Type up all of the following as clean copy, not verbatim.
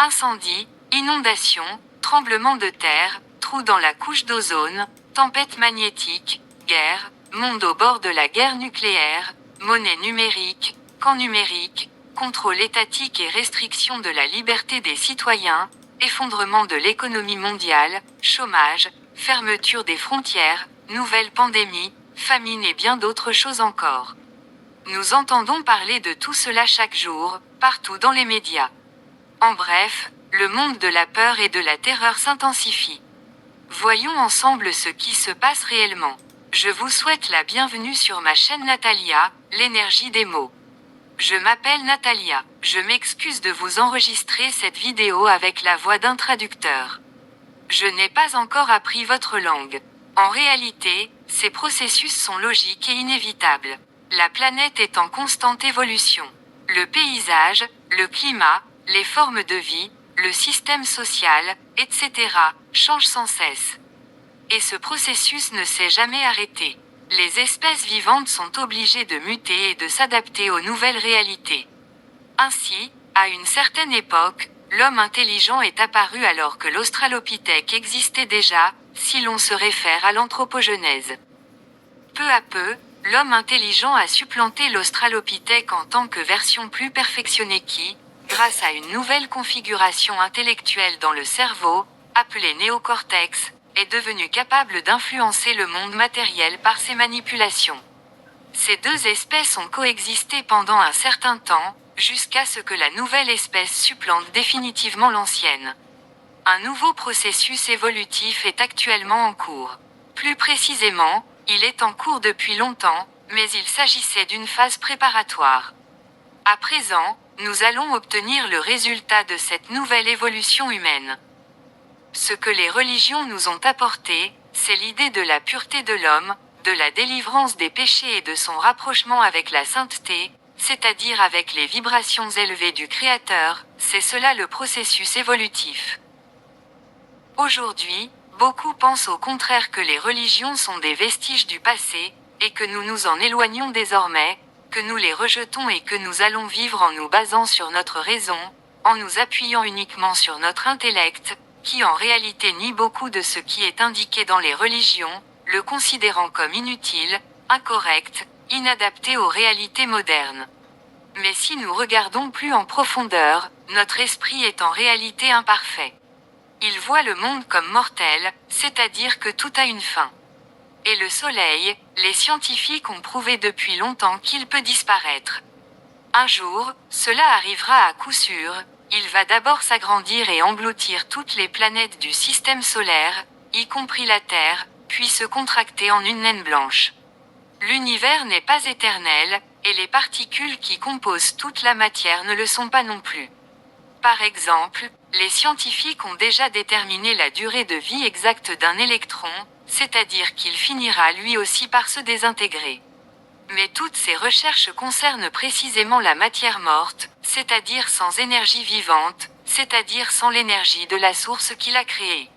Incendies, inondations, tremblements de terre, trous dans la couche d'ozone, tempêtes magnétiques, guerre, monde au bord de la guerre nucléaire, monnaie numérique, camp numérique, contrôle étatique et restriction de la liberté des citoyens, effondrement de l'économie mondiale, chômage, fermeture des frontières, nouvelle pandémie, famine et bien d'autres choses encore. Nous entendons parler de tout cela chaque jour, partout dans les médias. En bref, le monde de la peur et de la terreur s'intensifie. Voyons ensemble ce qui se passe réellement. Je vous souhaite la bienvenue sur ma chaîne Natalia, l'énergie des mots. Je m'appelle Natalia. Je m'excuse de vous enregistrer cette vidéo avec la voix d'un traducteur. Je n'ai pas encore appris votre langue. En réalité, ces processus sont logiques et inévitables. La planète est en constante évolution. Le paysage, le climat, les formes de vie, le système social, etc., changent sans cesse. Et ce processus ne s'est jamais arrêté. Les espèces vivantes sont obligées de muter et de s'adapter aux nouvelles réalités. Ainsi, à une certaine époque, l'homme intelligent est apparu alors que l'Australopithèque existait déjà, si l'on se réfère à l'anthropogenèse. Peu à peu, l'homme intelligent a supplanté l'Australopithèque en tant que version plus perfectionnée qui, grâce à une nouvelle configuration intellectuelle dans le cerveau, appelée néocortex, est devenu capable d'influencer le monde matériel par ses manipulations. Ces deux espèces ont coexisté pendant un certain temps, jusqu'à ce que la nouvelle espèce supplante définitivement l'ancienne. Un nouveau processus évolutif est actuellement en cours. Plus précisément, il est en cours depuis longtemps, mais il s'agissait d'une phase préparatoire. À présent, nous allons obtenir le résultat de cette nouvelle évolution humaine. Ce que les religions nous ont apporté, c'est l'idée de la pureté de l'homme, de la délivrance des péchés et de son rapprochement avec la sainteté, c'est-à-dire avec les vibrations élevées du Créateur, c'est cela le processus évolutif. Aujourd'hui, beaucoup pensent au contraire que les religions sont des vestiges du passé, et que nous nous en éloignons désormais, que nous les rejetons et que nous allons vivre en nous basant sur notre raison, en nous appuyant uniquement sur notre intellect, qui en réalité nie beaucoup de ce qui est indiqué dans les religions, le considérant comme inutile, incorrect, inadapté aux réalités modernes. Mais si nous regardons plus en profondeur, notre esprit est en réalité imparfait. Il voit le monde comme mortel, c'est-à-dire que tout a une fin. Et le soleil, les scientifiques ont prouvé depuis longtemps qu'il peut disparaître. Un jour, cela arrivera à coup sûr, il va d'abord s'agrandir et engloutir toutes les planètes du système solaire, y compris la Terre, puis se contracter en une naine blanche. L'univers n'est pas éternel, et les particules qui composent toute la matière ne le sont pas non plus. Par exemple, les scientifiques ont déjà déterminé la durée de vie exacte d'un électron, c'est-à-dire qu'il finira lui aussi par se désintégrer. Mais toutes ces recherches concernent précisément la matière morte, c'est-à-dire sans énergie vivante, c'est-à-dire sans l'énergie de la source qui l'a créée.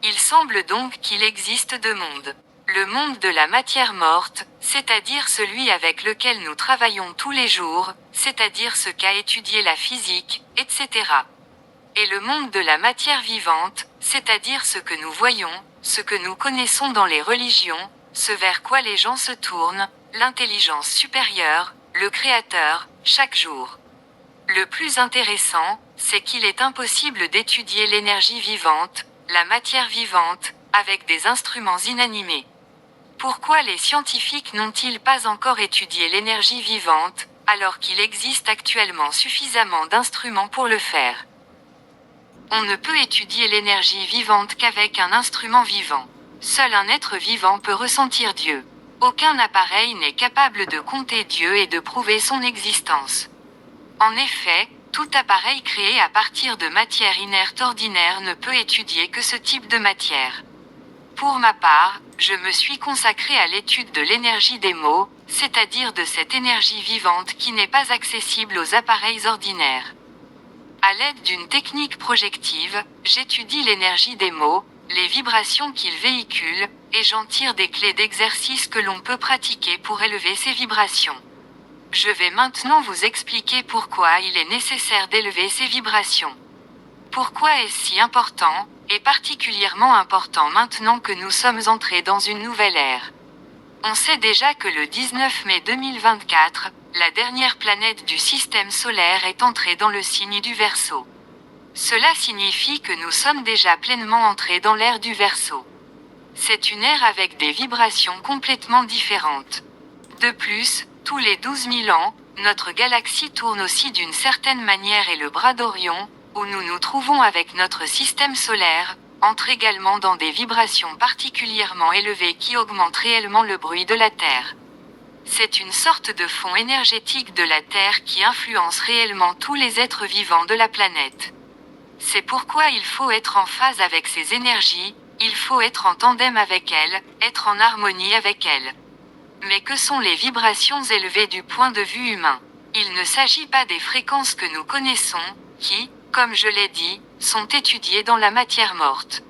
Il semble donc qu'il existe deux mondes. Le monde de la matière morte, c'est-à-dire celui avec lequel nous travaillons tous les jours, c'est-à-dire ce qu'a étudié la physique, etc. Et le monde de la matière vivante, c'est-à-dire ce que nous voyons, ce que nous connaissons dans les religions, ce vers quoi les gens se tournent, l'intelligence supérieure, le Créateur, chaque jour. Le plus intéressant, c'est qu'il est impossible d'étudier l'énergie vivante, la matière vivante, avec des instruments inanimés. Pourquoi les scientifiques n'ont-ils pas encore étudié l'énergie vivante, alors qu'il existe actuellement suffisamment d'instruments pour le faire? On ne peut étudier l'énergie vivante qu'avec un instrument vivant. Seul un être vivant peut ressentir Dieu. Aucun appareil n'est capable de compter Dieu et de prouver son existence. En effet, tout appareil créé à partir de matière inerte ordinaire ne peut étudier que ce type de matière. Pour ma part, je me suis consacré à l'étude de l'énergie des mots, c'est-à-dire de cette énergie vivante qui n'est pas accessible aux appareils ordinaires. À l'aide d'une technique projective, j'étudie l'énergie des mots, les vibrations qu'ils véhiculent, et j'en tire des clés d'exercice que l'on peut pratiquer pour élever ces vibrations. Je vais maintenant vous expliquer pourquoi il est nécessaire d'élever ces vibrations. Pourquoi est-ce si important, et particulièrement important maintenant que nous sommes entrés dans une nouvelle ère? On sait déjà que le 19 mai 2024, la dernière planète du système solaire est entrée dans le signe du Verseau. Cela signifie que nous sommes déjà pleinement entrés dans l'ère du Verseau. C'est une ère avec des vibrations complètement différentes. De plus, tous les 12 000 ans, notre galaxie tourne aussi d'une certaine manière et le bras d'Orion, où nous nous trouvons avec notre système solaire, entre également dans des vibrations particulièrement élevées qui augmentent réellement le bruit de la Terre. C'est une sorte de fond énergétique de la Terre qui influence réellement tous les êtres vivants de la planète. C'est pourquoi il faut être en phase avec ces énergies, il faut être en tandem avec elles, être en harmonie avec elles. Mais que sont les vibrations élevées du point de vue humain? Il ne s'agit pas des fréquences que nous connaissons, qui, comme je l'ai dit, sont étudiées dans la matière morte.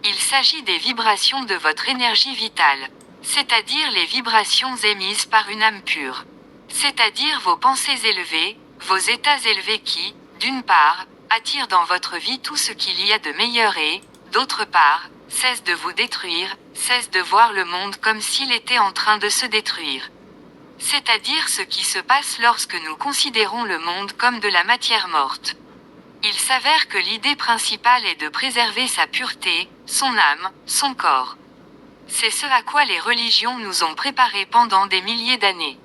Il s'agit des vibrations de votre énergie vitale, c'est-à-dire les vibrations émises par une âme pure. C'est-à-dire vos pensées élevées, vos états élevés qui, d'une part, attirent dans votre vie tout ce qu'il y a de meilleur et, d'autre part, cessent de vous détruire, cessent de voir le monde comme s'il était en train de se détruire. C'est-à-dire ce qui se passe lorsque nous considérons le monde comme de la matière morte. Il s'avère que l'idée principale est de préserver sa pureté, son âme, son corps. C'est ce à quoi les religions nous ont préparés pendant des milliers d'années.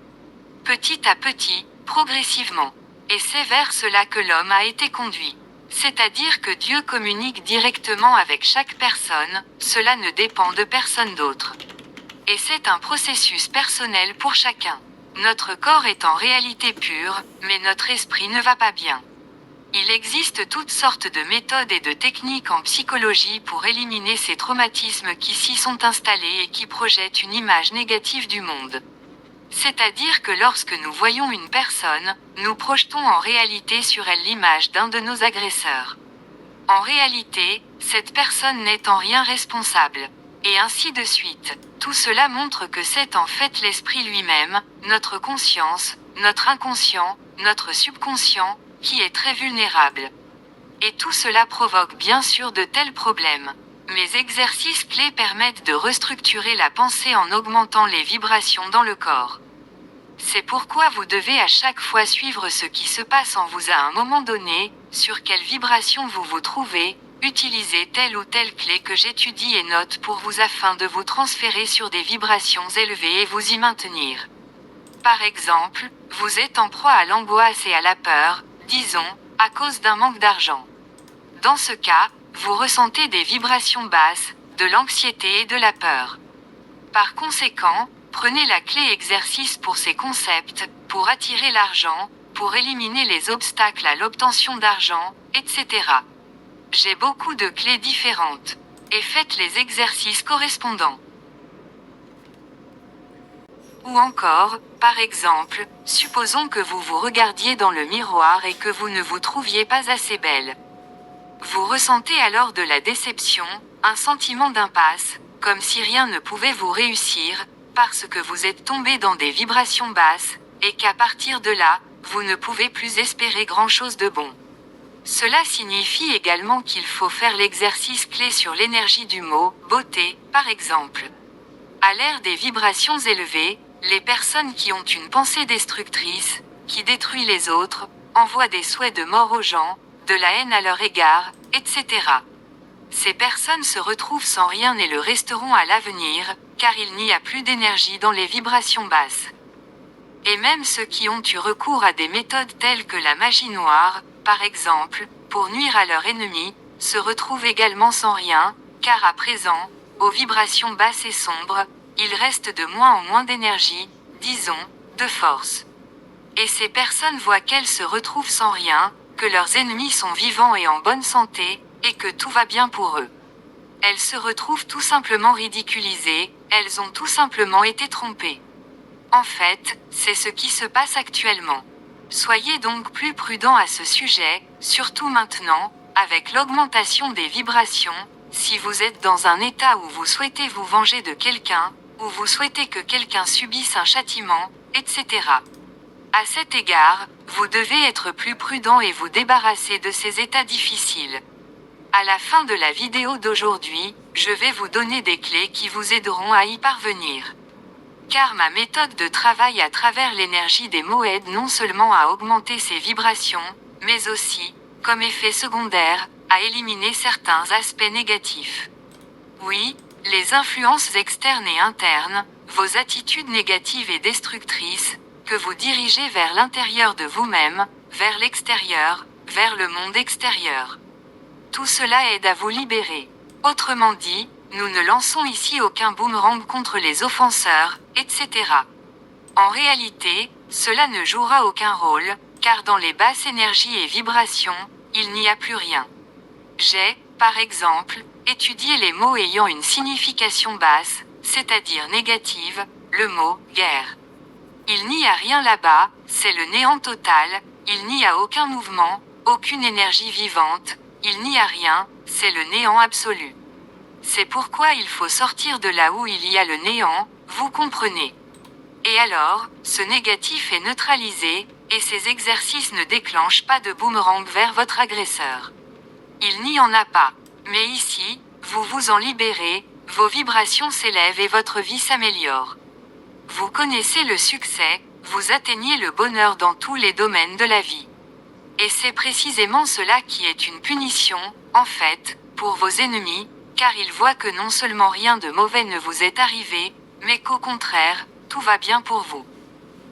Petit à petit, progressivement. Et c'est vers cela que l'homme a été conduit. C'est-à-dire que Dieu communique directement avec chaque personne, cela ne dépend de personne d'autre. Et c'est un processus personnel pour chacun. Notre corps est en réalité pur, mais notre esprit ne va pas bien. Il existe toutes sortes de méthodes et de techniques en psychologie pour éliminer ces traumatismes qui s'y sont installés et qui projettent une image négative du monde. C'est-à-dire que lorsque nous voyons une personne, nous projetons en réalité sur elle l'image d'un de nos agresseurs. En réalité, cette personne n'est en rien responsable. Et ainsi de suite. Tout cela montre que c'est en fait l'esprit lui-même, notre conscience, notre inconscient, notre subconscient, qui est très vulnérable. Et tout cela provoque bien sûr de tels problèmes. Mes exercices clés permettent de restructurer la pensée en augmentant les vibrations dans le corps. C'est pourquoi vous devez à chaque fois suivre ce qui se passe en vous à un moment donné, sur quelle vibration vous vous trouvez, utilisez telle ou telle clé que j'étudie et note pour vous afin de vous transférer sur des vibrations élevées et vous y maintenir. Par exemple, vous êtes en proie à l'angoisse et à la peur, disons, à cause d'un manque d'argent. Dans ce cas, vous ressentez des vibrations basses, de l'anxiété et de la peur. Par conséquent, prenez la clé exercice pour ces concepts, pour attirer l'argent, pour éliminer les obstacles à l'obtention d'argent, etc. J'ai beaucoup de clés différentes. Et faites les exercices correspondants. Ou encore, par exemple, supposons que vous vous regardiez dans le miroir et que vous ne vous trouviez pas assez belle. Vous ressentez alors de la déception, un sentiment d'impasse, comme si rien ne pouvait vous réussir, parce que vous êtes tombé dans des vibrations basses, et qu'à partir de là, vous ne pouvez plus espérer grand-chose de bon. Cela signifie également qu'il faut faire l'exercice clé sur l'énergie du mot « beauté », par exemple. À l'ère des vibrations élevées, les personnes qui ont une pensée destructrice, qui détruit les autres, envoient des souhaits de mort aux gens, de la haine à leur égard, etc. Ces personnes se retrouvent sans rien et le resteront à l'avenir, car il n'y a plus d'énergie dans les vibrations basses. Et même ceux qui ont eu recours à des méthodes telles que la magie noire, par exemple, pour nuire à leur ennemi, se retrouvent également sans rien, car à présent, aux vibrations basses et sombres, il reste de moins en moins d'énergie, disons, de force. Et ces personnes voient qu'elles se retrouvent sans rien, que leurs ennemis sont vivants et en bonne santé, et que tout va bien pour eux. Elles se retrouvent tout simplement ridiculisées, elles ont tout simplement été trompées. En fait, c'est ce qui se passe actuellement. Soyez donc plus prudents à ce sujet, surtout maintenant, avec l'augmentation des vibrations, si vous êtes dans un état où vous souhaitez vous venger de quelqu'un, où vous souhaitez que quelqu'un subisse un châtiment, etc. À cet égard, vous devez être plus prudent et vous débarrasser de ces états difficiles. À la fin de la vidéo d'aujourd'hui, je vais vous donner des clés qui vous aideront à y parvenir. Car ma méthode de travail à travers l'énergie des mots aide non seulement à augmenter ses vibrations, mais aussi, comme effet secondaire, à éliminer certains aspects négatifs. Oui, les influences externes et internes, vos attitudes négatives et destructrices, que vous dirigez vers l'intérieur de vous-même, vers l'extérieur, vers le monde extérieur. Tout cela aide à vous libérer. Autrement dit, nous ne lançons ici aucun boomerang contre les offenseurs, etc. En réalité, cela ne jouera aucun rôle, car dans les basses énergies et vibrations, il n'y a plus rien. J'ai, par exemple, étudié les mots ayant une signification basse, c'est-à-dire négative, le mot « guerre ». Il n'y a rien là-bas, c'est le néant total, il n'y a aucun mouvement, aucune énergie vivante, il n'y a rien, c'est le néant absolu. C'est pourquoi il faut sortir de là où il y a le néant, vous comprenez. Et alors, ce négatif est neutralisé, et ces exercices ne déclenchent pas de boomerang vers votre agresseur. Il n'y en a pas. Mais ici, vous vous en libérez, vos vibrations s'élèvent et votre vie s'améliore. Vous connaissez le succès, vous atteignez le bonheur dans tous les domaines de la vie. Et c'est précisément cela qui est une punition, en fait, pour vos ennemis, car ils voient que non seulement rien de mauvais ne vous est arrivé, mais qu'au contraire, tout va bien pour vous.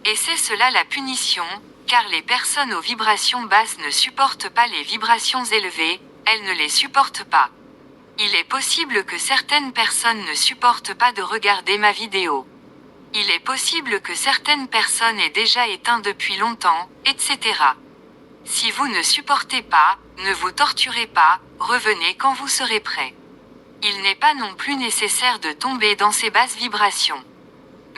Et c'est cela la punition, car les personnes aux vibrations basses ne supportent pas les vibrations élevées, elles ne les supportent pas. Il est possible que certaines personnes ne supportent pas de regarder ma vidéo. Il est possible que certaines personnes aient déjà éteint depuis longtemps, etc. Si vous ne supportez pas, ne vous torturez pas, revenez quand vous serez prêt. Il n'est pas non plus nécessaire de tomber dans ces basses vibrations.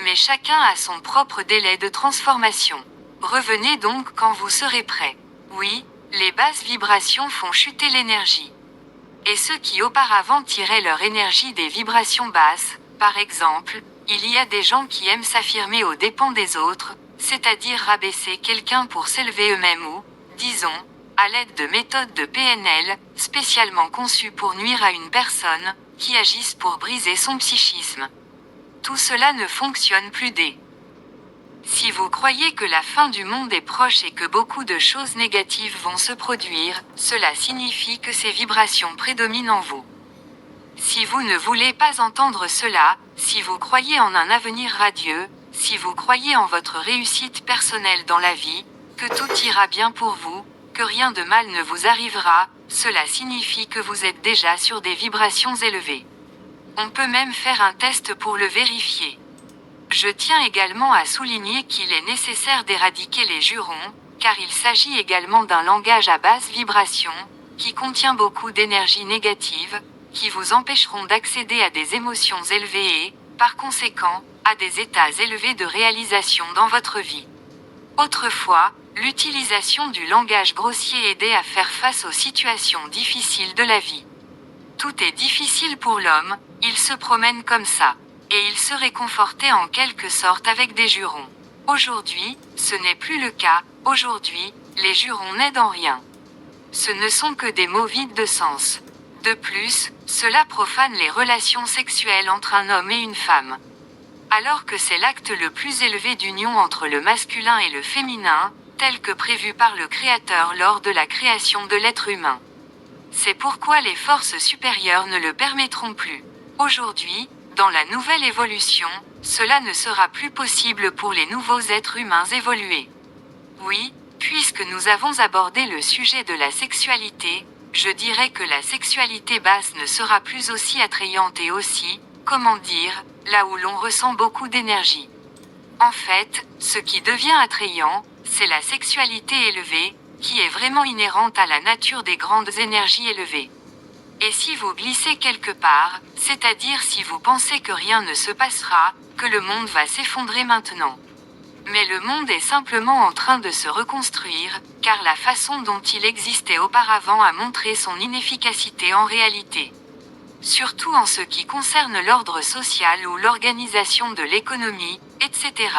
Mais chacun a son propre délai de transformation. Revenez donc quand vous serez prêt. Oui, les basses vibrations font chuter l'énergie. Et ceux qui auparavant tiraient leur énergie des vibrations basses, par exemple, il y a des gens qui aiment s'affirmer aux dépens des autres, c'est-à-dire rabaisser quelqu'un pour s'élever eux-mêmes ou, disons, à l'aide de méthodes de PNL, spécialement conçues pour nuire à une personne, qui agissent pour briser son psychisme. Tout cela ne fonctionne plus dès. Si vous croyez que la fin du monde est proche et que beaucoup de choses négatives vont se produire, cela signifie que ces vibrations prédominent en vous. Si vous ne voulez pas entendre cela, si vous croyez en un avenir radieux, si vous croyez en votre réussite personnelle dans la vie, que tout ira bien pour vous, que rien de mal ne vous arrivera, cela signifie que vous êtes déjà sur des vibrations élevées. On peut même faire un test pour le vérifier. Je tiens également à souligner qu'il est nécessaire d'éradiquer les jurons, car il s'agit également d'un langage à basse vibration, qui contient beaucoup d'énergie négative, qui vous empêcheront d'accéder à des émotions élevées et, par conséquent, à des états élevés de réalisation dans votre vie. Autrefois, l'utilisation du langage grossier aidait à faire face aux situations difficiles de la vie. Tout est difficile pour l'homme, il se promène comme ça. Et il se réconfortait en quelque sorte avec des jurons. Aujourd'hui, ce n'est plus le cas, aujourd'hui, les jurons n'aident en rien. Ce ne sont que des mots vides de sens. De plus, cela profane les relations sexuelles entre un homme et une femme. Alors que c'est l'acte le plus élevé d'union entre le masculin et le féminin, tel que prévu par le Créateur lors de la création de l'être humain. C'est pourquoi les forces supérieures ne le permettront plus. Aujourd'hui, dans la nouvelle évolution, cela ne sera plus possible pour les nouveaux êtres humains évolués. Oui, puisque nous avons abordé le sujet de la sexualité, je dirais que la sexualité basse ne sera plus aussi attrayante et aussi, comment dire, là où l'on ressent beaucoup d'énergie. En fait, ce qui devient attrayant, c'est la sexualité élevée, qui est vraiment inhérente à la nature des grandes énergies élevées. Et si vous glissez quelque part, c'est-à-dire si vous pensez que rien ne se passera, que le monde va s'effondrer maintenant. Mais le monde est simplement en train de se reconstruire, car la façon dont il existait auparavant a montré son inefficacité en réalité. Surtout en ce qui concerne l'ordre social ou l'organisation de l'économie, etc.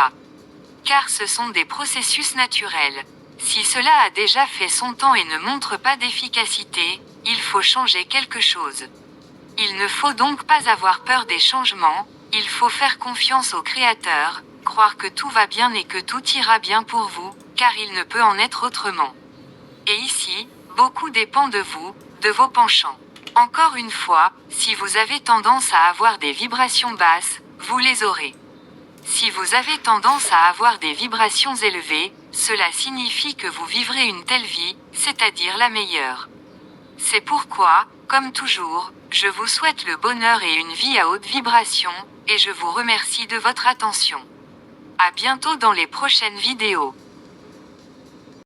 Car ce sont des processus naturels. Si cela a déjà fait son temps et ne montre pas d'efficacité, il faut changer quelque chose. Il ne faut donc pas avoir peur des changements, il faut faire confiance au Créateur, croire que tout va bien et que tout ira bien pour vous, car il ne peut en être autrement. Et ici, beaucoup dépend de vous, de vos penchants. Encore une fois, si vous avez tendance à avoir des vibrations basses, vous les aurez. Si vous avez tendance à avoir des vibrations élevées, cela signifie que vous vivrez une telle vie, c'est-à-dire la meilleure. C'est pourquoi, comme toujours, je vous souhaite le bonheur et une vie à haute vibration, et je vous remercie de votre attention. À bientôt dans les prochaines vidéos.